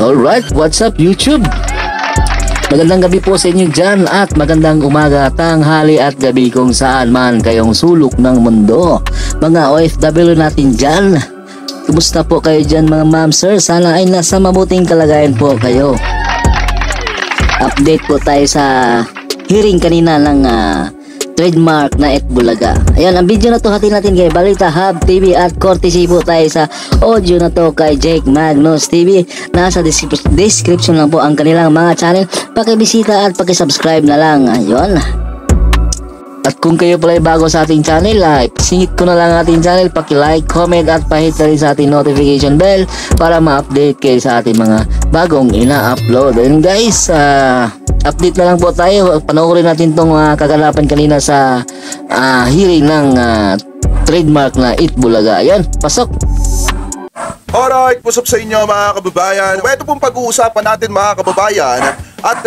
Alright, what's up YouTube? Magandang gabi po sa inyo dyan at magandang umaga, tanghali at gabi kung saan man kayong sulok ng mundo. Mga OFW natin dyan, kumusta po kayo dyan mga ma'am sir? Sana ay nasa mabuting kalagayan po kayo. Update po tayo sa hearing kanina ng trademark na Itbulaga. Ayan, ang video na to hatin natin kay Balita Hub TV at courtesy po tayo sa audio na to kay Jake Magnus TV. Nasa description lang po ang kanilang mga channel. Pakibisita at pakisubscribe na lang. Ayun. At kung kayo pala ay bago sa ating channel, singit ko na lang ating channel, paki-like, comment at pahit na rin sa ating notification bell para ma-update kayo sa ating mga bagong ina-upload. And guys, update na lang po tayo. Panoorin natin tong kaganapan kanina sa hearing ng trademark na Itbulaga. Ayan, pasok! Alright, pusap sa inyo mga kababayan. Ito pong pag-uusapan natin mga kababayan at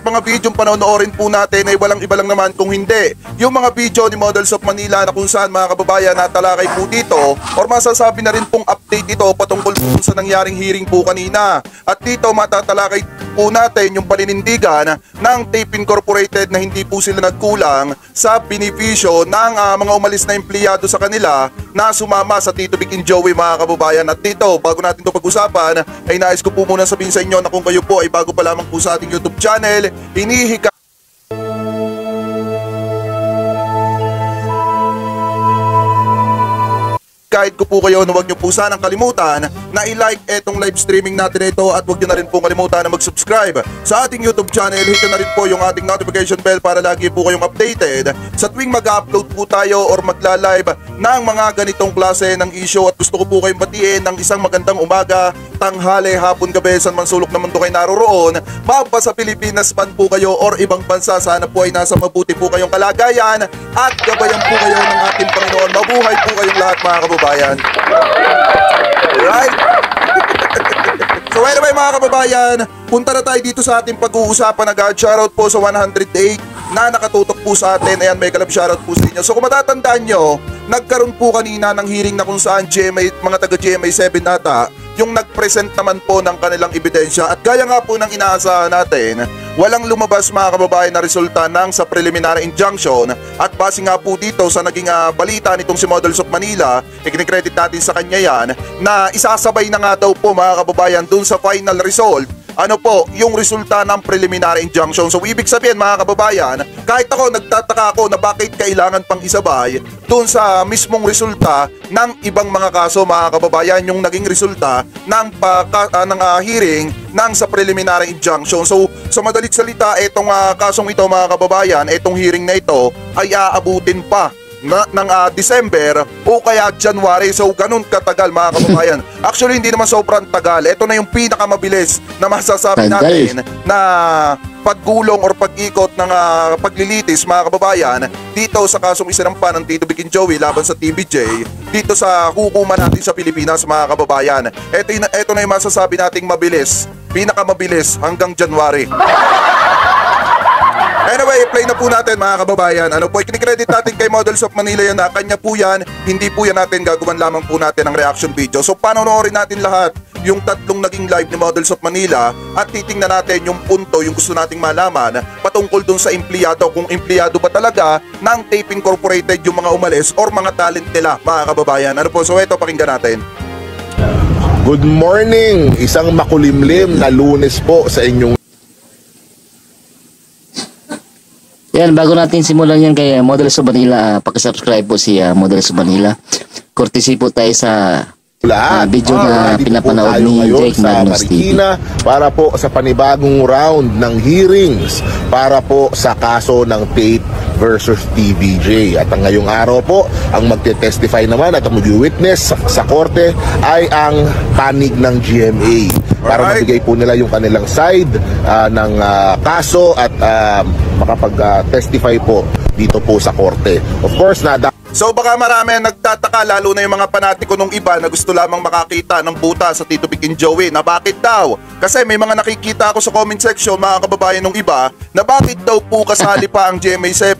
mga video panonoorin po natin ay walang iba lang naman kung hindi yung mga video ni Models of Manila na kung saan mga kababayan natalakay po dito or masasabi na rin pong update ito patungkol po sa nangyaring hearing po kanina. At dito matatalakay po natin yung paninindigan ng Tape Incorporated na hindi po sila nagkulang sa benepisyo ng mga umalis na empleyado sa kanila na sumama sa Tito Vic and Joey mga kababayan. At dito, bago natin ito pag-usapan, ay nais ko po muna sabihin sa inyo na kung kayo po ay bago pa lamang po sa ating YouTube channel, hinihika kahit ko po kayo na huwag nyo po sanang kalimutan na i-like etong live streaming natin ito at huwag nyo na rin po kalimutan na mag-subscribe sa ating YouTube channel. Hit na rin po yung ating notification bell para lagi po kayong updated sa tuwing mag-upload po tayo or magla-live ng mga ganitong klase ng issue. At gusto ko po kayong batiin ng isang magandang umaga, tanghali, hapon, gabi, saan man sulok na mundo kayo naroroon. Mapa sa Pilipinas man po kayo or ibang bansa, sana po ay nasa mabuti po kayong kalagayan at gabayan po kayo ng ating Panginoon. Mabuhay po kayong lahat mga kababayan. Right? So anyway mga kababayan, punta na tayo dito sa ating pag-uusapan agad. Shoutout po sa 108 na nakatutok po sa atin. Ayan, may kalab shoutout po sa inyo. So kung matatandaan nyo, nagkaroon po kanina ng hearing na kung saan mga taga GMA 7 nata yung nag-present naman po ng kanilang ebidensya. At gaya nga po ng inaasahan natin, walang lumabas mga kababayan na resulta ng sa preliminary injunction. At base nga po dito sa naging balita nitong si Models of Manila, ikinikredit natin sa kanya yan, na isasabay na nga daw po mga kababayan dun sa final result ano po, yung resulta ng preliminary injunction. So ibig sabihin mga kababayan, kahit ako nagtataka ako na bakit kailangan pang isabay dun sa mismong resulta ng ibang mga kaso mga kababayan, yung naging resulta ng hearing ng sa preliminary injunction. So sa madalit salita, itong kasong ito mga kababayan, itong hearing na ito ay aabutin pa ng December o kaya January. So ganun katagal mga kababayan. Actually hindi naman sobrang tagal. Ito na yung pinakamabilis na masasabi natin na paggulong or pag-ikot ng paglilitis mga kababayan dito sa kasong isinampa ng Tito Vic and Joey laban sa TVJ dito sa hukuman natin sa Pilipinas mga kababayan. Ito na yung masasabi nating mabilis, pinakamabilis hanggang January. Anyway, play na po natin mga kababayan. Ano po, ikinikredit natin kay Models of Manila yan na kanya po yan. Hindi po yan natin gagawan lamang po natin ng reaction video. So panonoorin natin lahat yung tatlong naging live ni Models of Manila at titingnan natin yung punto, yung gusto nating malaman patungkol dun sa empleyado, kung empleyado ba talaga ng Tape Incorporated yung mga umalis or mga talent nila mga kababayan. Ano po, so ito pakinggan natin. Good morning! Isang makulimlim na Lunes po sa inyong Yan, bago natin simulan yan kay Models of Manila, pakisubscribe po si Models of Manila. Courtesy po tayo sa video na pinapanood ni Jake Magnus TV. Para po sa panibagong round ng hearings para po sa kaso ng Tape versus TVJ. At ang ngayong araw po, ang magte-testify naman at ang mag-witness sa korte ay ang panig ng GMA. Para mabigay po nila yung kanilang side ng kaso at makapag-testify po dito po sa korte. Of course, So baka marami ang nagtataka, lalo na yung mga panatiko nung iba na gusto lamang makakita ng buta sa Tito Vic and Joey na bakit daw? Kasi may mga nakikita ako sa comment section mga kababayan nung iba na bakit daw po kasali pa ang GMA7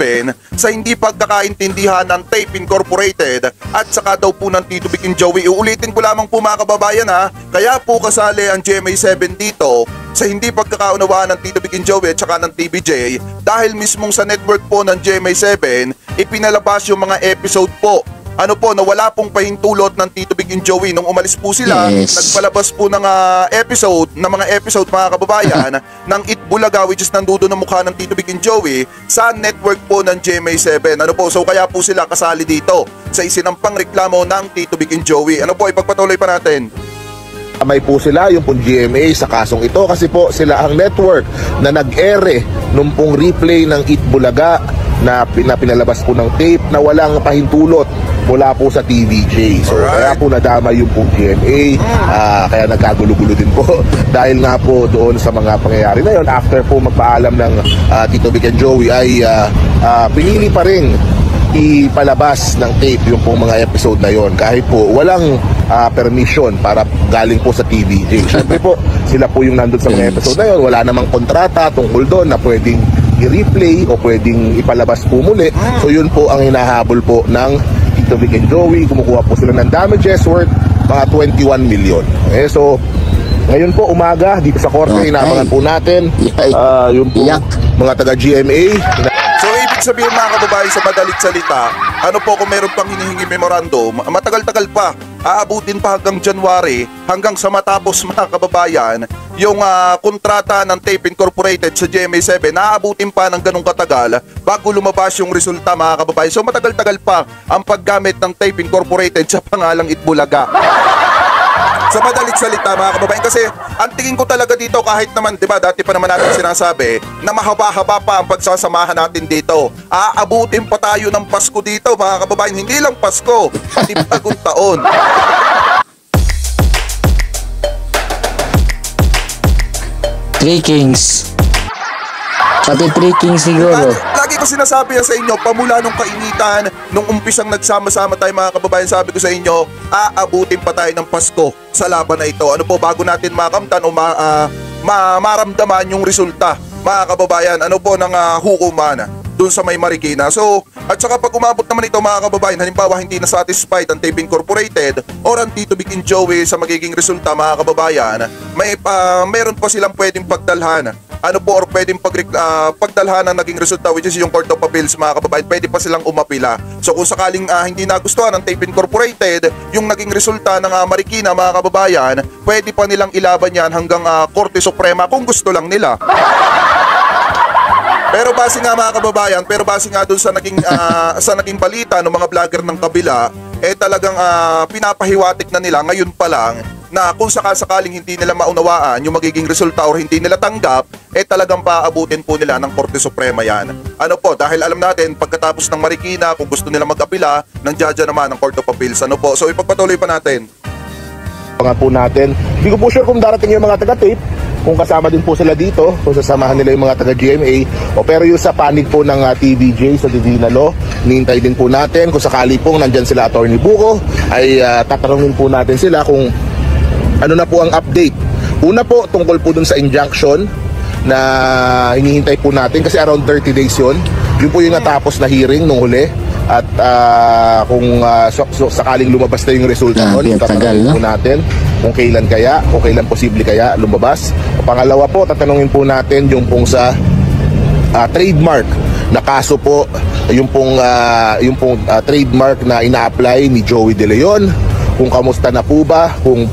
sa hindi pagkakaintindihan ng Tape Incorporated at saka daw po ng Tito Vic and Joey. Uulitin ko lamang po mga kababayan ha, kaya po kasali ang GMA7 dito sa hindi pagkakaunawaan ng Tito Vic and Joey at saka ng TVJ dahil mismong sa network po ng GMA7 ipinalabas yung mga episode po na wala pong pahintulot ng Tito Vic and Joey nung umalis po sila. Yes. Nagpalabas po ng mga episode mga kababayan ng Itbulaga which is nandoon ng mukha ng Tito Vic and Joey sa network po ng GMA7. So kaya po sila kasali dito sa isinampang reklamo ng Tito Vic and Joey. Ipagpatuloy pa natin. May po sila yung pong GMA sa kasong ito kasi po sila ang network na nag-ere nung pong replay ng Itbulaga na pinalabas po ng tape na walang pahintulot mula po sa TVJ. So kaya po nadama yung pong GMA, kaya nagkagulo-gulo din po dahil nga po doon sa mga pangyayari na yun. After po magpaalam ng Tito Vic and Joey ay pinili pa rin ipalabas ng tape yung pong mga episode na yon kahit po walang permission para galing po sa TVJ. Siyempre po sila po yung nandun sa mga episode na yon, wala namang kontrata tungkol doon na pwedeng i-replay o pwedeng ipalabas po muli. So yun po ang hinahabol po ng Tito Vic and Joey. Kumukuha po sila ng damages worth mga 21 million. So ngayon po umaga dito sa korte, inabangan po natin yung po mga taga GMA. So ibig sabihin mga kababayan sa madalit salita, kung meron pang hinihingi memorandum, matagal-tagal pa, aabutin pa hanggang January, hanggang sa matapos mga kababayan, yung kontrata ng Tape Incorporated sa GMA7, aabutin pa ng ganung katagal bago lumabas yung resulta mga kababayan. So matagal-tagal pa ang paggamit ng Tape Incorporated sa pangalang Itbulaga. Sa madalit salita mga kababayan, kasi ang tingin ko talaga dito kahit naman, di ba, dati pa naman natin sinasabi na mahaba-haba pa ang pagsasamahan natin dito. Aabutin pa tayo ng Pasko dito mga kababayan, hindi lang Pasko, pati bagong taon. Three Kings. Pati Three Kings siguro. Lagi ko sinasabi yan sa inyo, pamula nung kainitan, nung umpisang nagsama-sama tayo mga kababayan, sabi ko sa inyo, aabutin pa tayo ng Pasko sa laban na ito. Bago natin makamtan o maramdaman yung resulta, mga kababayan, ng hukuman dun sa may Marikina. So, at saka pag umabot naman ito mga kababayan, halimbawa hindi na satisfied ang Tape Incorporated or ang Tito Vic and Joey sa magiging resulta mga kababayan, mayroon pa silang pwedeng pagdalhan. Or pwedeng pagdalhan ng naging resulta which is yung Court of Appeals mga kababayan, pwede pa silang umapila. So kung sakaling hindi nagustuhan ng Tape Incorporated yung naging resulta ng Marikina mga kababayan, pwede pa nilang ilaban yan hanggang Korte Suprema kung gusto lang nila. Pero base nga mga kababayan, dun sa naging balita ng mga vlogger ng kabila, talagang pinapahiwatik na nila ngayon pa lang na kung sakasakaling hindi nila maunawaan yung magiging resulta or hindi nila tanggap, talagang paabutin po nila ng Korte Suprema yan. Dahil alam natin, pagkatapos ng Marikina, kung gusto nila mag-apila, nandiyan naman ang Court of Appeals. So ipagpatuloy pa natin. Nga po natin, hindi ko po sure kung darating yung mga taga-tape, kung kasama din po sila dito, kung sasamahan nila yung mga taga-GMA, pero yung sa panig po ng TVJ sa Divina Law, nihintay din po natin, kung sakali pong nandyan sila Attorney Buko, ay tatanungin po natin sila kung ano na po ang update. Una po, tungkol po dun sa injunction na hinihintay po natin kasi around 30 days yun. Yun po yung natapos na hearing nung huli. At kung sakaling lumabas na yung resulta nun, tatanungin po natin kung kailan posible kaya lumabas. Pangalawa po, tatanungin po natin yung pong sa trademark na kaso po, yung pong trademark na ina-apply ni Joey De Leon, kung kamusta na po ba, kung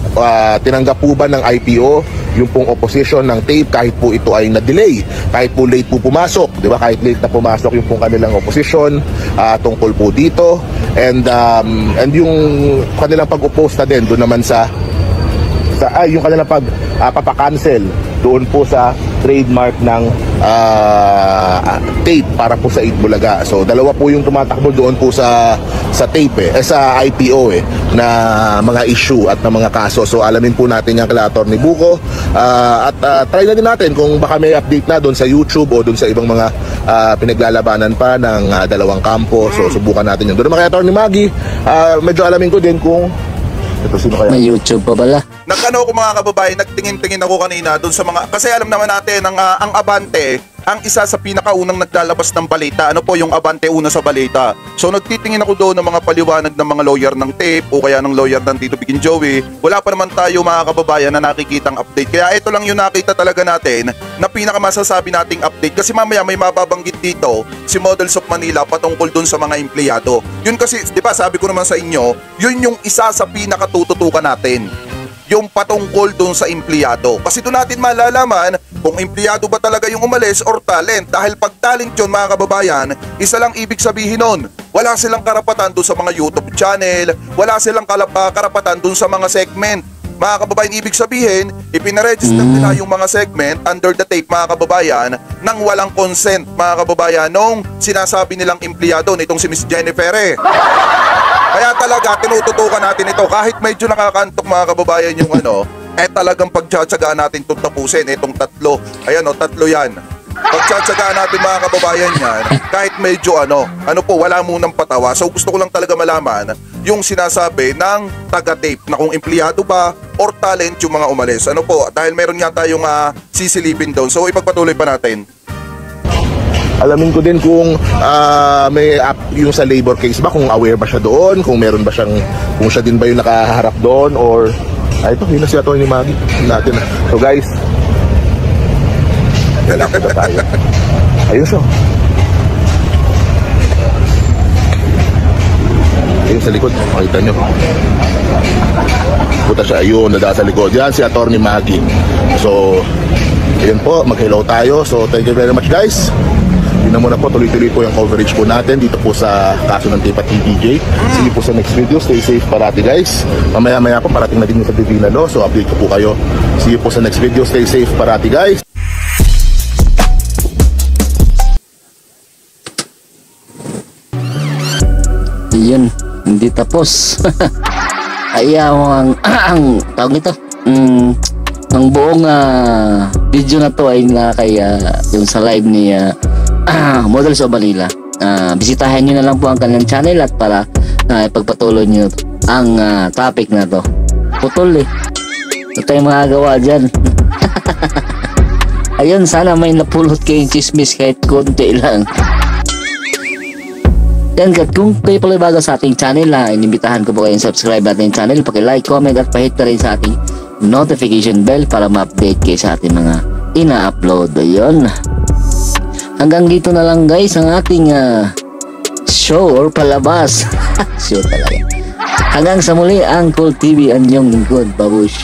tinanggap po ba ng IPO yung pong opposition ng tape kahit po ito ay na-delay, kahit po late po pumasok, di ba, kahit late na pumasok yung pong kanilang opposition tungkol po dito, and yung kanilang pag-oppose na din doon naman sa yung kanilang pagpapakancel doon po sa trademark ng tape para po sa 8 Bulaga. So dalawa po yung tumatakbo doon po sa tape sa IPO na mga issue at na mga kaso. So alamin po natin yan kay Atty. Buko at try na din natin kung baka may update na doon sa YouTube o doon sa ibang mga pinaglalabanan pa ng dalawang kampo. So subukan natin yun. Doon naman kay Atty. Maggie, medyo alamin ko din kung ito sino kaya. May YouTube pa pala. Nagkano ko mga kababayan, nagtingin-tingin ako kanina doon sa mga, kasi alam naman natin ang Abante, ang isa sa pinakaunang naglalabas ng balita. Ano po yung Abante una sa balita? So nagtitingin ako doon ng mga paliwanag ng mga lawyer ng tape o kaya ng lawyer ng Tito Big and Joey. Wala pa naman tayo mga kababayan na nakikitang update. Kaya ito lang yung nakita talaga natin na pinakamasasabi nating update. Kasi mamaya may mababanggit dito si Models of Manila patungkol doon sa mga empleyado. Yun kasi, di ba sabi ko naman sa inyo, yun yung isa sa pinakatututukan natin. Yung patungkol doon sa empleyado. Kasi doon natin malalaman kung empleyado ba talaga yung umalis or talent. Dahil pag talent yun mga kababayan, isa lang ibig sabihin nun. Wala silang karapatan doon sa mga YouTube channel, wala silang karapatan doon sa mga segment. Mga kababayan, ibig sabihin, ipinaregister nila yung mga segment under the tape mga kababayan nang walang consent mga kababayan nung sinasabi nilang empleyado nitong si Miss Jennifer Kaya talaga tinututukan natin ito kahit medyo nakakantok mga kababayan yung talagang pagtsatsagaan natin itong tapusin itong tatlo. Ayan tatlo yan. Pagtsatsagaan natin mga kababayan yan kahit medyo po wala munang patawa. So gusto ko lang talaga malaman yung sinasabi ng taga-tape na kung empleyado ba or talent yung mga umalis. Ano po, dahil meron nga tayong sisilipin doon. So ipagpatuloy pa natin. Alamin ko din kung may yung sa labor case ba, kung aware ba siya doon, kung meron ba siyang, kung siya din ba yung nakaharap doon or ito, yun na si Atty. Maggie natin. So guys, lalapit na tayo. Ayun siya. Ayun sa likod, makita nyo. Puta siya, ayun, nadaan sa likod. Yan si Atty. Maggie. So, ayun po, mag-hello tayo. So, thank you very much guys. Yun na muna po, tuloy-tuloy po yung coverage po natin dito po sa kaso ng Tape at TVJ. See you po sa next video. Stay safe parati guys. Mamaya-maya po parating na din sa Divina Law. So update ko po kayo. See you po sa next video. Stay safe parati guys. Yun, hindi tapos. Ayaw ang tawag nito. Ang buong video na to ay nga kaya yung sa live ni Models of Manila. Bisitahin nyo na lang po ang kanilang channel at para ipagpatuloy nyo ang topic na to. Putol ito tayong magagawa dyan. Ayun, sana may napulot kayong chismis kahit konti lang. Yan, kung kayo pala bago sa ating channel, inimbitahan ko po kayong subscribe ating channel, paki-like, comment at pahit na rin sa ating notification bell para ma-update kayo sa ating mga ina-upload. Ayun, hanggang dito na lang guys ang ating show or palabas. Show talaga. Hanggang sa muli, ang Cool TV ang inyong lingkod, babush.